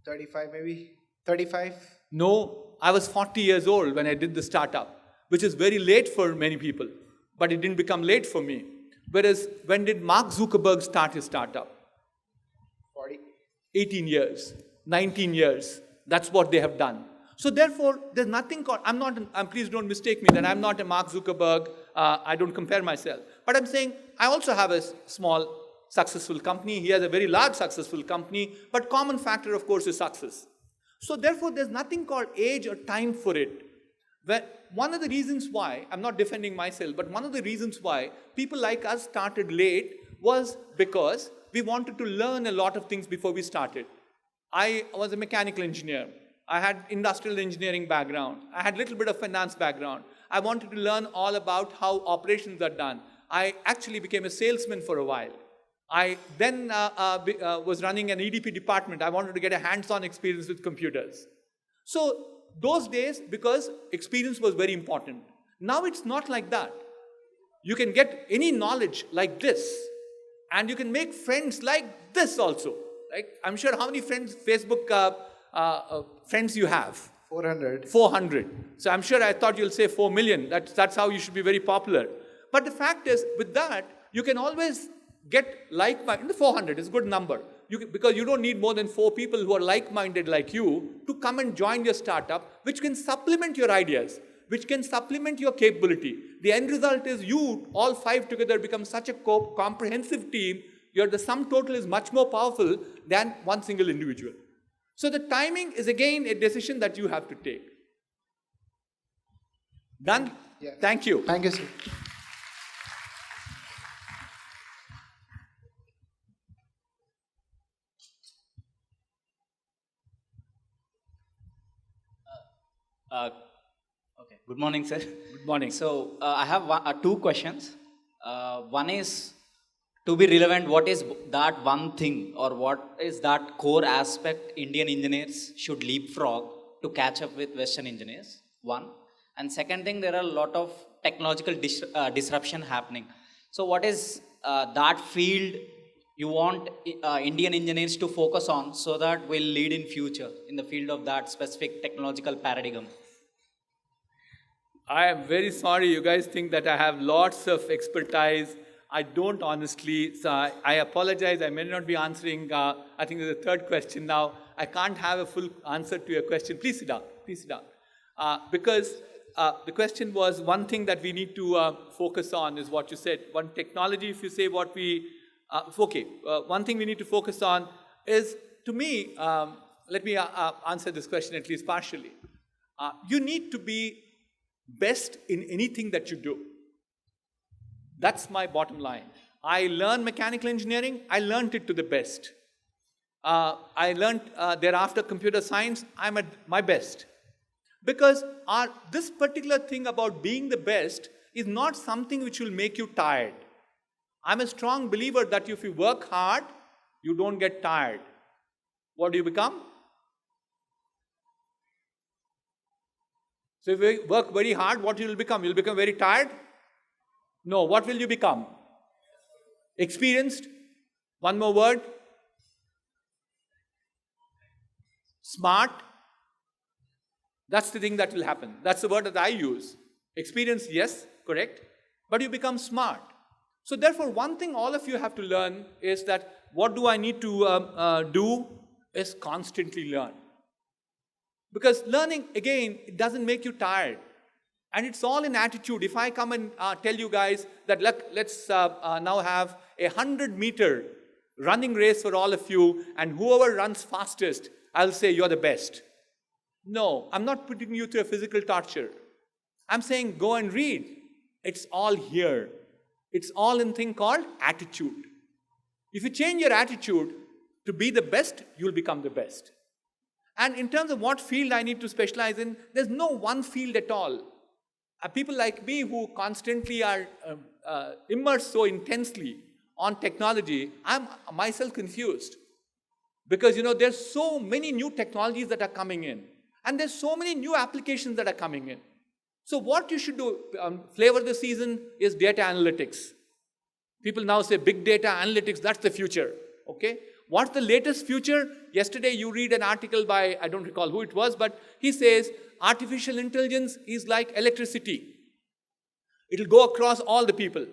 35 maybe? 35? No, I was 40 years old when I did the startup, which is very late for many people, but it didn't become late for me. Whereas when did Mark Zuckerberg start his startup? 40. 18 years. 19 years. That's what they have done. So therefore, there's nothing called, please don't mistake me that I'm not a Mark Zuckerberg. I don't compare myself. But I'm saying I also have a small successful company. He has a very large successful company. But common factor, of course, is success. So therefore, there's nothing called age or time for it. One of the reasons why, I'm not defending myself, but one of the reasons why people like us started late was because we wanted to learn a lot of things before we started. I was a mechanical engineer. I had industrial engineering background. I had a little bit of finance background. I wanted to learn all about how operations are done. I actually became a salesman for a while. I then was running an EDP department. I wanted to get a hands-on experience with computers. So those days, because experience was very important. Now it's not like that. You can get any knowledge like this, and you can make friends like this also. Right? I'm sure how many friends, Facebook friends you have? 400. 400. So I'm sure I thought you'll say 4 million. That's how you should be very popular. But the fact is, with that, you can always get like-minded. 400 is a good number. Because you don't need more than 4 people who are like-minded like you to come and join your startup, which can supplement your ideas, which can supplement your capability. The end result is you, all 5 together, become such a comprehensive team. The sum total is much more powerful than one single individual. So the timing is again a decision that you have to take. Done? Yeah. Thank you. Thank you, sir. Okay. Good morning, sir. Good morning. So I have 2 questions. One is, To be relevant, what is that one thing or what is that core aspect Indian engineers should leapfrog to catch up with Western engineers? One. And second thing, there are a lot of technological disruption happening. So what is that field you want Indian engineers to focus on so that we'll lead in future in the field of that specific technological paradigm? I am very sorry. You guys think that I have lots of expertise. I don't honestly. So I apologize. I may not be answering. I think there's a third question now. I can't have a full answer to your question. Please sit down. Please sit down. Because the question was one thing that we need to focus on is what you said. One technology, if you say what we, one thing we need to focus on is, to me, let me answer this question at least partially. You need to be best in anything that you do. That's my bottom line. I learned mechanical engineering. I learned it to the best. I learned thereafter computer science. I'm at my best. Because this particular thing about being the best is not something which will make you tired. I'm a strong believer that if you work hard, you don't get tired. What do you become? So if you work very hard, what will you become? You'll become very tired? No, what will you become? Experienced? One more word? Smart? That's the thing that will happen. That's the word that I use. Experience, yes, correct. But you become smart. So therefore, one thing all of you have to learn is that what do I need to do is constantly learn. Because learning, again, it doesn't make you tired. And it's all in attitude. If I come and tell you guys that let's now have a 100-meter running race for all of you, and whoever runs fastest, I'll say you're the best. No, I'm not putting you through a physical torture. I'm saying go and read. It's all here. It's all in a thing called attitude. If you change your attitude to be the best, you'll become the best. And in terms of what field I need to specialize in, there's no one field at all. People like me who constantly are immersed so intensely on technology, I'm myself confused. Because, there's so many new technologies that are coming in. And there's so many new applications that are coming in. So what you should do, flavor the season, is data analytics. People now say big data analytics, that's the future. Okay? What's the latest future? Yesterday you read an article by, I don't recall who it was, but he says artificial intelligence is like electricity. It'll go across all the people.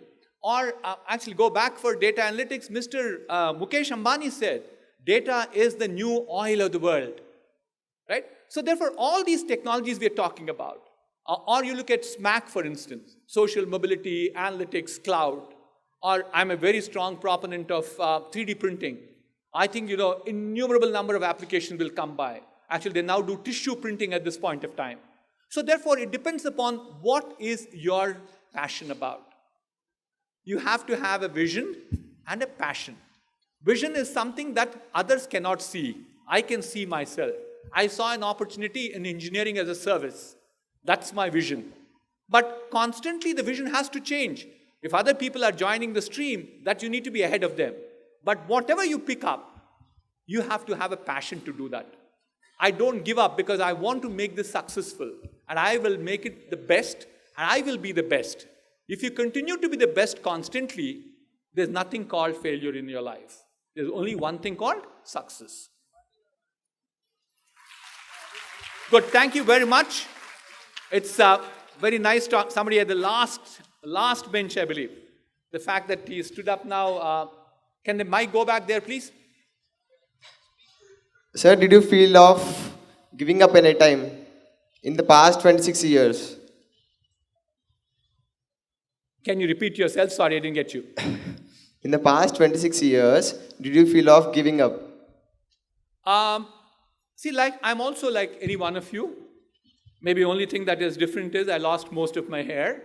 Or actually go back for data analytics, Mr. Mukesh Ambani said, data is the new oil of the world. Right? So therefore, all these technologies we are talking about, or you look at SMAC, for instance, social mobility, analytics, cloud, or I'm a very strong proponent of 3D printing. I think, innumerable number of applications will come by. Actually, they now do tissue printing at this point of time. So therefore, it depends upon what is your passion about. You have to have a vision and a passion. Vision is something that others cannot see. I can see myself. I saw an opportunity in engineering as a service. That's my vision. But constantly the vision has to change. If other people are joining the stream, that you need to be ahead of them. But whatever you pick up, you have to have a passion to do that. I don't give up because I want to make this successful. And I will make it the best, and I will be the best. If you continue to be the best constantly, there's nothing called failure in your life. There's only one thing called success. Good, thank you very much. It's very nice talk. Somebody at the last bench, I believe. The fact that he stood up now. Can the mic go back there, please? Sir, did you feel of giving up any time in the past 26 years? Can you repeat yourself? Sorry, I didn't get you. In the past 26 years, did you feel of giving up? See, I'm also like any one of you. Maybe only thing that is different is I lost most of my hair.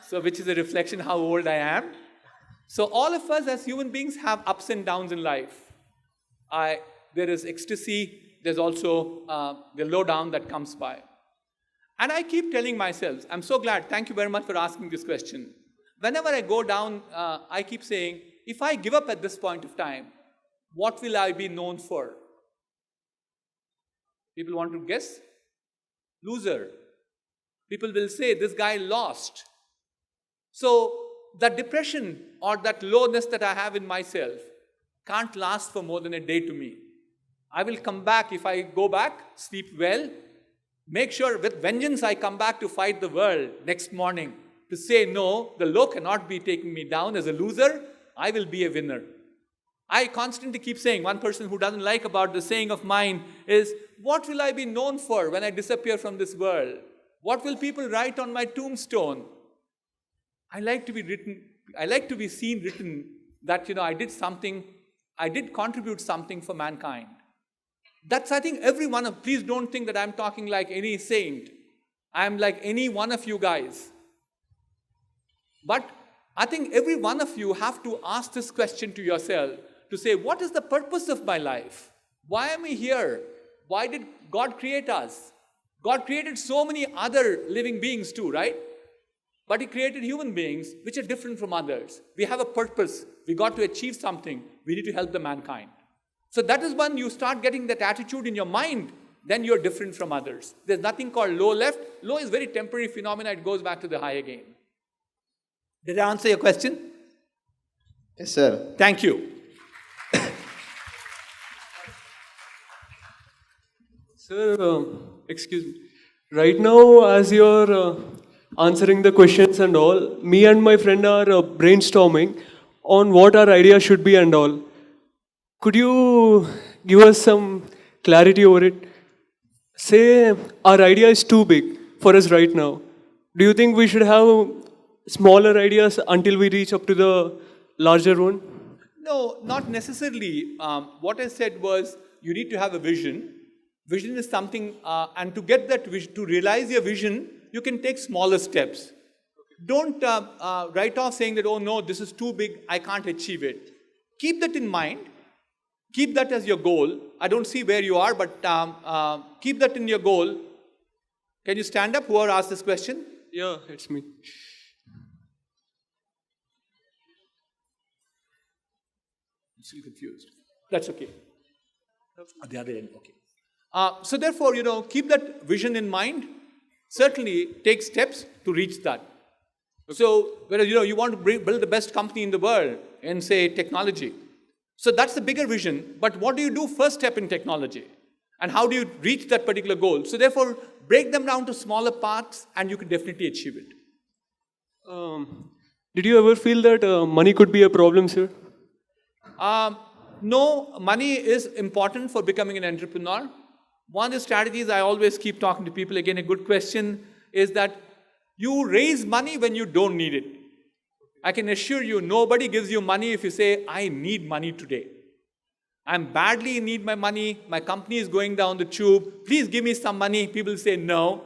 So which is a reflection how old I am. So all of us as human beings have ups and downs in life. There is ecstasy. There's also the low down that comes by. And I keep telling myself, I'm so glad. Thank you very much for asking this question. Whenever I go down, I keep saying, if I give up at this point of time, what will I be known for? People want to guess? Loser. People will say, this guy lost. So that depression or that lowness that I have in myself can't last for more than a day to me. I will come back. If I go back, sleep well, make sure with vengeance I come back to fight the world next morning to say, no, the low cannot be taking me down. As a loser, I will be a winner. I constantly keep saying, one person who doesn't like about the saying of mine is, what will I be known for when I disappear from this world? What will people write on my tombstone? I like to be seen written that, I did something, I did contribute something for mankind. That's, I think, every one of, please don't think that I'm talking like any saint. I'm like any one of you guys. But I think every one of you have to ask this question to yourself, to say, what is the purpose of my life? Why am I here? Why did God create us? God created so many other living beings too, right? But He created human beings which are different from others. We have a purpose. We got to achieve something. We need to help the mankind. So that is when you start getting that attitude in your mind, then you're different from others. There's nothing called low left. Low is very temporary phenomena. It goes back to the high again. Did I answer your question? Yes, sir. Thank you. Sir, excuse me. Right now, as you're answering the questions and all, me and my friend are brainstorming on what our idea should be and all. Could you give us some clarity over it? Say our idea is too big for us right now. Do you think we should have smaller ideas until we reach up to the larger one? No, not necessarily. What I said was you need to have a vision. Vision is something, and to get that vision, to realize your vision, you can take smaller steps. Don't write off saying that, oh no, this is too big, I can't achieve it. Keep that in mind. Keep that as your goal. I don't see where you are, but keep that in your goal. Can you stand up? Whoever asked this question? Yeah, it's me. I'm still confused. That's okay. At the other end, okay. So therefore, keep that vision in mind. Certainly take steps to reach that. So, whereas, you want to build the best company in the world in, say, technology. So that's the bigger vision. But what do you do first step in technology? And how do you reach that particular goal? So therefore, break them down to smaller parts and you can definitely achieve it. Did you ever feel that money could be a problem, sir? No, money is important for becoming an entrepreneur. One of the strategies I always keep talking to people, again, a good question, is that you raise money when you don't need it. I can assure you, nobody gives you money if you say, I need money today. I'm badly in need my money, my company is going down the tube, please give me some money. People say, no.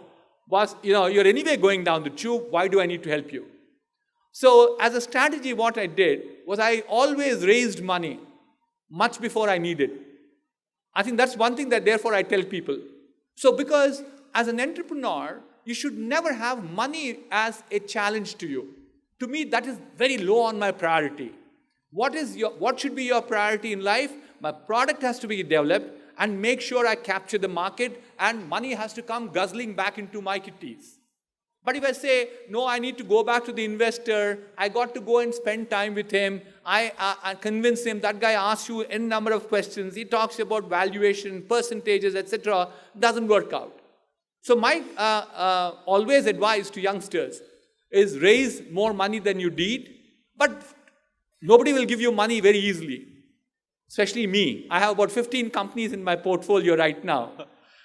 Boss, you're anyway going down the tube, why do I need to help you? So as a strategy, what I did was I always raised money much before I needed. I think that's one thing that therefore I tell people. So because as an entrepreneur, you should never have money as a challenge to you. To me, that is very low on my priority. What should be your priority in life? My product has to be developed and make sure I capture the market and money has to come guzzling back into my kitties. But if I say, no, I need to go back to the investor, I got to go and spend time with him, I convince him, that guy asks you n number of questions, he talks about valuation, percentages, etc., doesn't work out. So my always advice to youngsters is raise more money than you need, but nobody will give you money very easily, especially me. I have about 15 companies in my portfolio right now,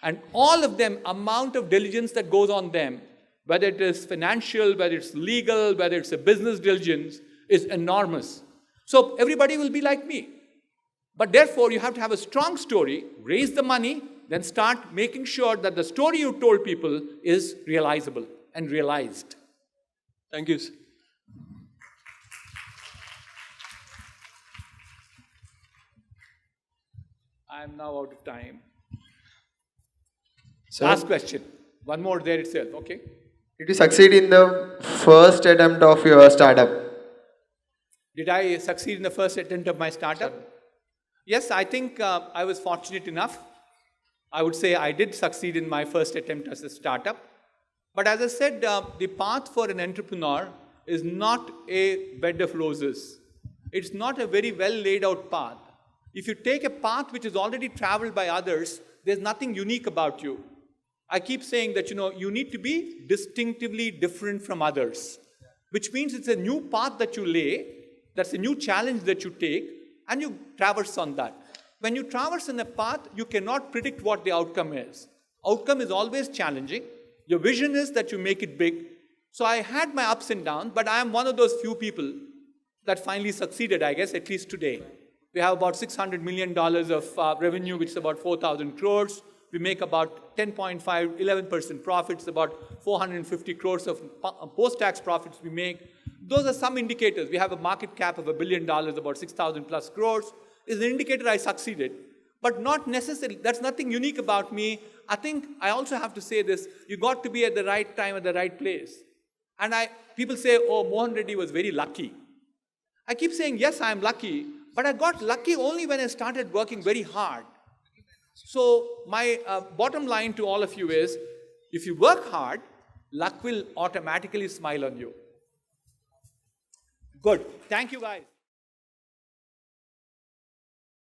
and all of them, amount of diligence that goes on them, whether it is financial, whether it's legal, whether it's a business diligence, is enormous. So everybody will be like me. But therefore, you have to have a strong story, raise the money, then start making sure that the story you told people is realizable and realized. Thank you, sir. I'm now out of time. Sir? Last question. One more there itself, okay? Did you succeed in the first attempt of your startup? Did I succeed in the first attempt of my startup? Yes, I think I was fortunate enough. I would say I did succeed in my first attempt as a startup. But as I said, the path for an entrepreneur is not a bed of roses. It's not a very well laid out path. If you take a path which is already traveled by others, there's nothing unique about you. I keep saying that, you need to be distinctively different from others, which means it's a new path that you lay, that's a new challenge that you take, and you traverse on that. When you traverse in a path, you cannot predict what the outcome is. Outcome is always challenging. Your vision is that you make it big. So I had my ups and downs, but I am one of those few people that finally succeeded, I guess, at least today. We have about $600 million of revenue, which is about 4,000 crores. We make about 10.5, 11% profits, about 450 crores of post-tax profits we make. Those are some indicators. We have a market cap of $1 billion, about 6,000 plus crores. Is an indicator I succeeded. But not necessarily, that's nothing unique about me. I think I also have to say this, you got to be at the right time at the right place. And people say, oh, Mohan Reddy was very lucky. I keep saying, yes, I'm lucky, but I got lucky only when I started working very hard. So my bottom line to all of you is, if you work hard, luck will automatically smile on you. Good. Thank you, guys.